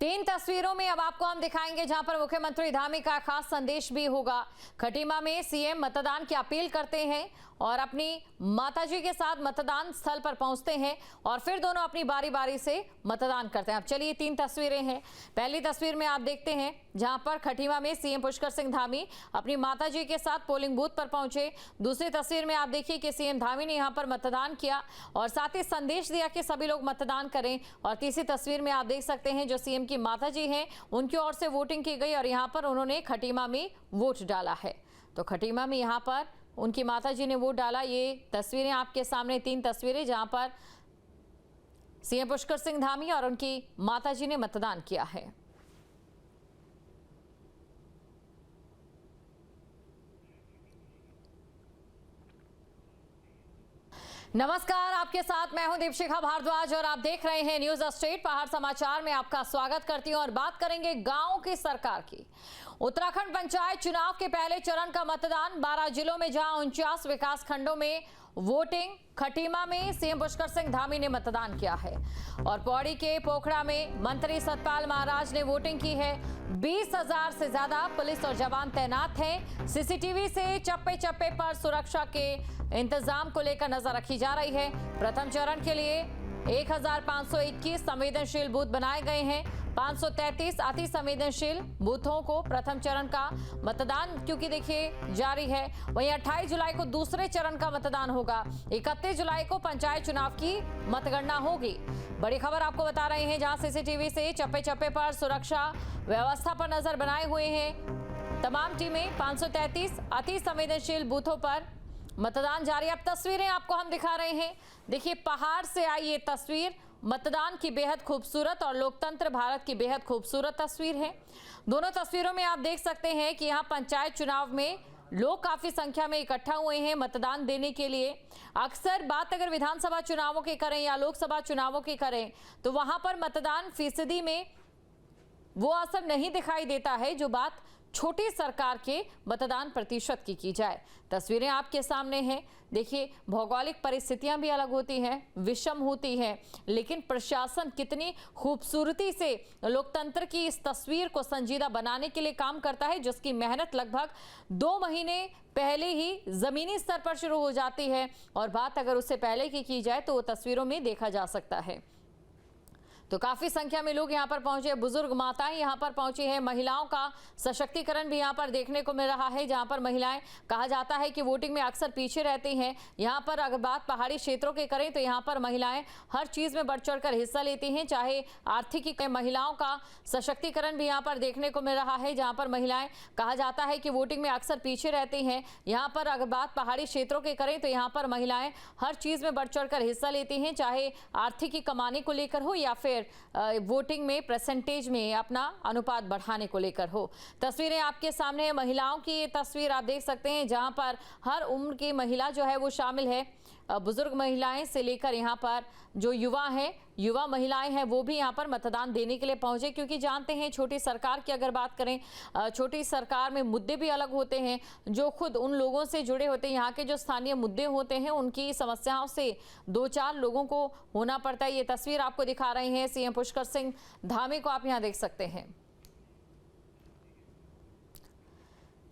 तीन तस्वीरों में अब आपको हम दिखाएंगे जहां पर मुख्यमंत्री धामी का खास संदेश भी होगा। खटीमा में सीएम मतदान की अपील करते हैं और अपनी माताजी के साथ मतदान स्थल पर पहुंचते हैं और फिर दोनों अपनी बारी बारी से मतदान करते हैं। अब चलिए तीन तस्वीरें हैं। पहली तस्वीर में आप देखते हैं जहां पर खटीमा में सीएम पुष्कर सिंह धामी अपनी माताजी के साथ पोलिंग बूथ पर पहुंचे। दूसरी तस्वीर में आप देखिए कि सीएम धामी ने यहां पर मतदान किया और साथ ही संदेश दिया कि सभी लोग मतदान करें। और तीसरी तस्वीर में आप देख सकते हैं जो सीएम की माताजी हैं उनकी ओर से वोटिंग की गई और यहां पर उन्होंने खटीमा में वोट डाला है। तो खटीमा में यहां पर उनकी माताजी ने वोट डाला। ये तस्वीरें आपके सामने, तीन तस्वीरें जहां पर सीएम पुष्कर सिंह धामी और उनकी माताजी ने मतदान किया है। नमस्कार, आपके साथ मैं हूं दीपशिखा भारद्वाज और आप देख रहे हैं न्यूज स्टेट पहाड़ समाचार में। आपका स्वागत करती हूं और बात करेंगे गांव की सरकार की। उत्तराखंड पंचायत चुनाव के पहले चरण का मतदान 12 जिलों में, जहां 49 विकास खंडों में वोटिंग। खटीमा में सीएम पुष्कर सिंह धामी ने मतदान किया है और पौड़ी के पोखड़ा में मंत्री सतपाल महाराज ने वोटिंग की है। 20,000 से ज्यादा पुलिस और जवान तैनात हैं। सीसीटीवी से चप्पे चप्पे पर सुरक्षा के इंतजाम को लेकर नजर रखी जा रही है। प्रथम चरण के लिए 1521 संवेदनशील बूथ बनाए गए हैं। 533 अति संवेदनशील बूथों को प्रथम चरण का मतदान क्योंकि देखिए जारी है। वहीं 28 जुलाई को दूसरे चरण का मतदान होगा। 31 जुलाई को पंचायत चुनाव की मतगणना होगी। बड़ी खबर आपको बता रहे हैं जहां सीसीटीवी से चप्पे चप्पे पर सुरक्षा व्यवस्था पर नजर बनाए हुए हैं तमाम टीमें। 533 अति संवेदनशील बूथों पर मतदान जारी। अब तस्वीरें आपको हम दिखा रहे हैं। देखिए पहाड़ से आई ये तस्वीर मतदान की बेहद खूबसूरत और लोकतंत्र भारत की बेहद खूबसूरत तस्वीर है। दोनों तस्वीरों में आप देख सकते हैं कि यहाँ पंचायत चुनाव में लोग काफी संख्या में इकट्ठा हुए हैं मतदान देने के लिए। अक्सर बात अगर विधानसभा चुनावों की करें या लोकसभा चुनावों की करें तो वहां पर मतदान फीसदी में वो असर नहीं दिखाई देता है जो बात छोटी सरकार के मतदान प्रतिशत की जाए। तस्वीरें आपके सामने हैं। देखिए भौगोलिक परिस्थितियां भी अलग होती हैं, विषम होती हैं, लेकिन प्रशासन कितनी खूबसूरती से लोकतंत्र की इस तस्वीर को संजीदा बनाने के लिए काम करता है, जिसकी मेहनत लगभग 2 महीने पहले ही जमीनी स्तर पर शुरू हो जाती है और बात अगर उससे पहले की जाए तो वो तस्वीरों में देखा जा सकता है। तो काफी संख्या में लोग यहां पर पहुंचे, बुजुर्ग माताएं यहां पर पहुंची हैं। महिलाओं का सशक्तिकरण भी यहां पर देखने को मिल रहा है, जहां पर महिलाएं कहा जाता है कि वोटिंग में अक्सर पीछे रहती हैं। यहां पर अगर बात पहाड़ी क्षेत्रों की करें तो यहां पर महिलाएं हर चीज में बढ़ चढ़कर हिस्सा लेती हैं, चाहे आर्थिक। महिलाओं का सशक्तिकरण भी यहां पर देखने को मिल रहा है, जहां पर महिलाएं कहा जाता है कि वोटिंग में अक्सर पीछे रहती हैं। यहां पर अगर बात पहाड़ी क्षेत्रों की करें तो यहां पर महिलाएं हर चीज में बढ़ चढ़कर हिस्सा लेती हैं, चाहे आर्थिक कमाने को लेकर हो या फिर वोटिंग में परसेंटेज में अपना अनुपात बढ़ाने को लेकर हो। तस्वीरें आपके सामने है। महिलाओं की ये तस्वीर आप देख सकते हैं जहां पर हर उम्र की महिला जो है वो शामिल है। बुजुर्ग महिलाएं से लेकर यहाँ पर जो युवा महिलाएं हैं वो भी यहाँ पर मतदान देने के लिए पहुंचे, क्योंकि जानते हैं छोटी सरकार की अगर बात करें, छोटी सरकार में मुद्दे भी अलग होते हैं जो खुद उन लोगों से जुड़े होते हैं। यहाँ के जो स्थानीय मुद्दे होते हैं उनकी समस्याओं से 2-4 लोगों को होना पड़ता है। ये तस्वीर आपको दिखा रहे हैं सीएम पुष्कर सिंह धामी को, आप यहाँ देख सकते हैं।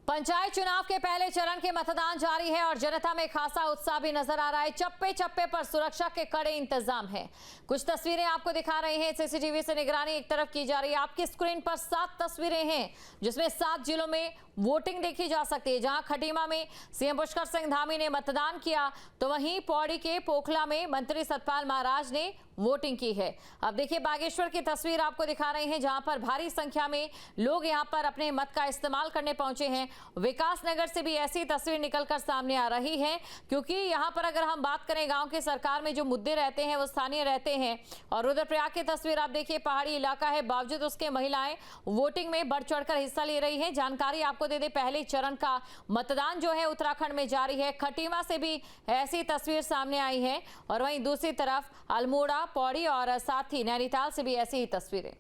पंचायत चुनाव के पहले चरण के मतदान जारी है और जनता में खासा उत्साह भी नजर आ रहा है। चप्पे चप्पे पर सुरक्षा के कड़े इंतजाम हैं। कुछ तस्वीरें आपको दिखा रहे हैं। सीसीटीवी से निगरानी एक तरफ की जा रही है। आपकी स्क्रीन पर 7 तस्वीरें हैं जिसमें 7 जिलों में वोटिंग देखी जा सकती है। जहां खटीमा में सीएम पुष्कर सिंह धामी ने मतदान किया तो वहीं पौड़ी के पोखला में मंत्री सतपाल महाराज ने वोटिंग की है। अब देखिए बागेश्वर की तस्वीर आपको दिखा रहे हैं जहां पर भारी संख्या में लोग यहां पर अपने मत का इस्तेमाल करने पहुंचे हैं। विकास नगर से भी ऐसी तस्वीर निकलकर सामने आ रही है, क्योंकि यहां पर अगर हम बात करें गांव की सरकार में जो मुद्दे रहते हैं वो स्थानीय रहते हैं। और रुद्रप्रयाग की तस्वीर आप देखिए, पहाड़ी इलाका है, बावजूद उसके महिलाएं वोटिंग में बढ़ चढ़कर हिस्सा ले रही है। जानकारी आपको दे दे, पहले चरण का मतदान जो है उत्तराखंड में जारी है। खटीमा से भी ऐसी तस्वीर सामने आई है और वहीं दूसरी तरफ अल्मोड़ा, पौड़ी और साथ ही नैनीताल से भी ऐसी ही तस्वीरें।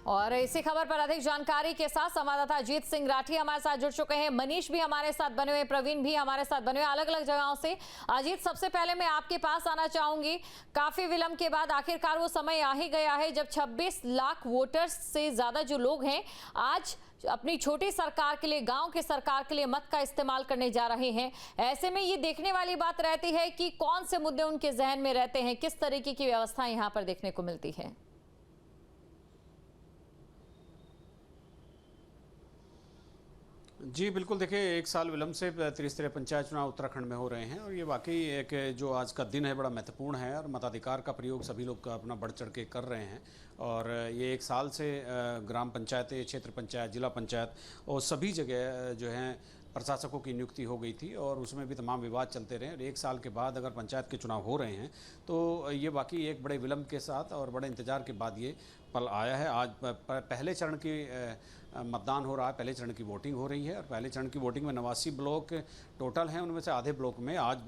और इसी खबर पर अधिक जानकारी के साथ संवाददाता अजीत सिंह राठी हमारे साथ जुड़ चुके हैं। मनीष भी हमारे साथ बने हुए, प्रवीण भी हमारे साथ बने हुए अलग अलग जगहों से। अजीत, सबसे पहले मैं आपके पास आना चाहूंगी। काफी विलंब के बाद आखिरकार वो समय आ ही गया है जब 26 लाख वोटर्स से ज्यादा जो लोग हैं आज अपनी छोटी सरकार के लिए, गांव की सरकार के लिए मत का इस्तेमाल करने जा रहे हैं। ऐसे में ये देखने वाली बात रहती है कि कौन से मुद्दे उनके जहन में रहते हैं, किस तरीके की व्यवस्था यहाँ पर देखने को मिलती है। जी बिल्कुल, देखिए 1 साल विलंब से त्रिस्तरीय पंचायत चुनाव उत्तराखंड में हो रहे हैं और ये वाकई एक जो आज का दिन है बड़ा महत्वपूर्ण है और मताधिकार का प्रयोग सभी लोग अपना बढ़ चढ़ के कर रहे हैं। और ये 1 साल से ग्राम पंचायतें, क्षेत्र पंचायत, जिला पंचायत और सभी जगह जो हैं प्रशासकों की नियुक्ति हो गई थी और उसमें भी तमाम विवाद चलते रहे। और 1 साल के बाद अगर पंचायत के चुनाव हो रहे हैं तो ये वाकई एक बड़े विलंब के साथ और बड़े इंतजार के बाद ये पल आया है। आज पहले चरण की मतदान हो रहा है, पहले चरण की वोटिंग हो रही है और पहले चरण की वोटिंग में 89 ब्लॉक टोटल हैं, उनमें से आधे ब्लॉक में आज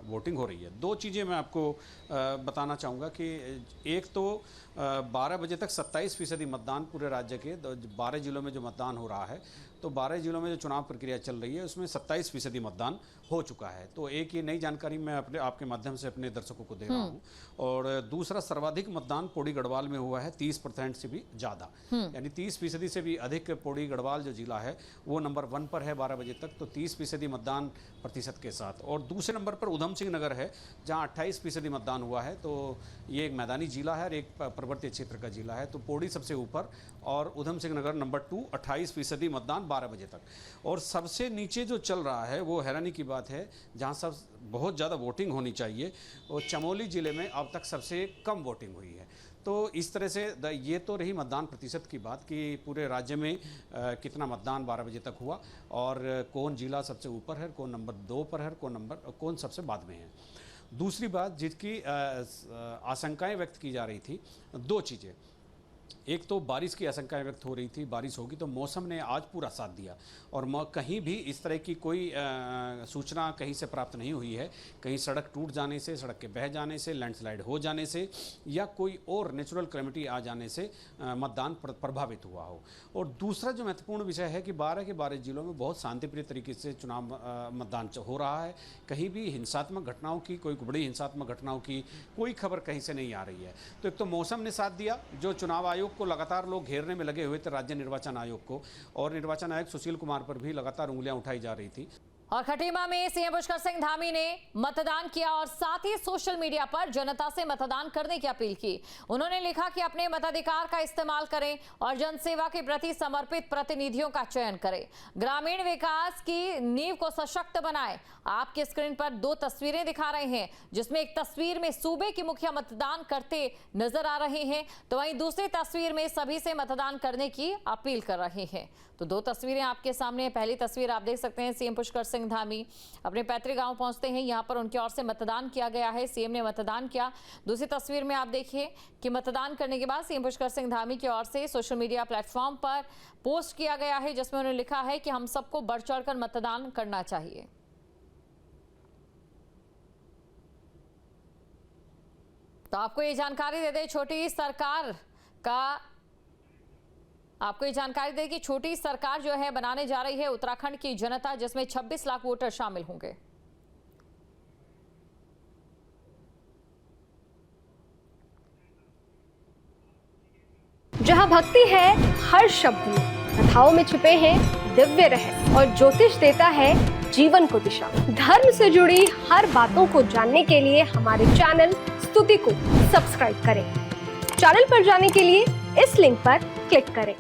वोटिंग हो रही है। 2 चीज़ें मैं आपको बताना चाहूँगा कि एक तो 12 बजे तक 27% मतदान पूरे राज्य के 12 जिलों में जो मतदान हो रहा है, तो 12 जिलों में जो चुनाव प्रक्रिया चल रही है उसमें 27% मतदान हो चुका है। तो एक ये नई जानकारी मैं आपके माध्यम से अपने दर्शकों को दे रहा हूँ। और दूसरा, सर्वाधिक मतदान पौड़ी गढ़वाल में हुआ है 30% से भी ज़्यादा, यानी 30% से भी अधिक पौड़ी गढ़वाल जो जिला है वो नंबर 1 पर है 12 बजे तक, तो 30% मतदान प्रतिशत के साथ। और दूसरे नंबर पर उधम सिंह नगर है जहाँ 28% मतदान हुआ है। तो ये एक मैदानी जिला है और एक पर्वतीय क्षेत्र का जिला है। तो पौड़ी सबसे ऊपर और उधम सिंह नगर नंबर 2, 28% मतदान 12 बजे तक। और सबसे नीचे जो चल रहा है वो हैरानी की बात है, जहाँ सब बहुत ज़्यादा वोटिंग होनी चाहिए और चमोली ज़िले में अब तक सबसे कम वोटिंग हुई है। तो इस तरह से ये तो रही मतदान प्रतिशत की बात कि पूरे राज्य में कितना मतदान 12 बजे तक हुआ और कौन जिला सबसे ऊपर है, कौन नंबर 2 पर है, कौन सबसे बाद में है। दूसरी बात जिसकी आशंकाएं व्यक्त की जा रही थी, 2 चीज़ें। एक तो बारिश की आशंकाएं व्यक्त हो रही थी, बारिश होगी, तो मौसम ने आज पूरा साथ दिया और कहीं भी इस तरह की कोई सूचना कहीं से प्राप्त नहीं हुई है, कहीं सड़क टूट जाने से, सड़क के बह जाने से, लैंडस्लाइड हो जाने से या कोई और नेचुरल कैलेमिटी आ जाने से मतदान प्रभावित हुआ हो। और दूसरा जो महत्वपूर्ण विषय है कि 12 के 12 जिलों में बहुत शांतिप्रिय तरीके से चुनाव मतदान हो रहा है। कहीं भी हिंसात्मक घटनाओं की, कोई बड़ी हिंसात्मक घटनाओं की कोई खबर कहीं से नहीं आ रही है। तो एक तो मौसम ने साथ दिया, जो चुनाव आयोग को लगातार लोग घेरने में लगे हुए थे, राज्य निर्वाचन आयोग को, और निर्वाचन आयुक्त सुशील कुमार पर भी लगातार उंगलियां उठाई जा रही थी। और खटीमा में सीएम पुष्कर सिंह धामी ने मतदान किया और साथ ही सोशल मीडिया पर जनता से मतदान करने की अपील की। उन्होंने लिखा कि अपने मताधिकार का इस्तेमाल करें और जनसेवा के प्रति समर्पित प्रतिनिधियों का चयन करें, ग्रामीण विकास की नींव को सशक्त बनाएं। आपकी स्क्रीन पर 2 तस्वीरें दिखा रहे हैं, जिसमें एक तस्वीर में सूबे की मुखिया मतदान करते नजर आ रहे हैं, तो वहीं दूसरी तस्वीर में सभी से मतदान करने की अपील कर रहे हैं। तो 2 तस्वीरें आपके सामने। पहली तस्वीर आप देख सकते हैं, सीएम पुष्कर सिंह धामी अपने पैतृक गांव पहुंचते हैं, यहां पर उनकी ओर से मतदान किया गया है, सीएम ने मतदान किया। दूसरी तस्वीर में आप देखिए कि मतदान करने के बाद सीएम पुष्कर सिंह धामी की ओर से सोशल मीडिया प्लेटफॉर्म पर पोस्ट किया गया है, जिसमें उन्होंने लिखा है कि हम सबको बढ़ चढ़कर मतदान करना चाहिए। तो आपको ये जानकारी दे दें, छोटी सरकार जो है बनाने जा रही है उत्तराखंड की जनता, जिसमें 26 लाख वोटर शामिल होंगे। जहां भक्ति है हर शब्द में, कथाओं में छुपे हैं दिव्य रहस्य और ज्योतिष देता है जीवन को दिशा। धर्म से जुड़ी हर बातों को जानने के लिए हमारे चैनल स्तुति को सब्सक्राइब करें। चैनल पर जाने के लिए इस लिंक पर क्लिक करें।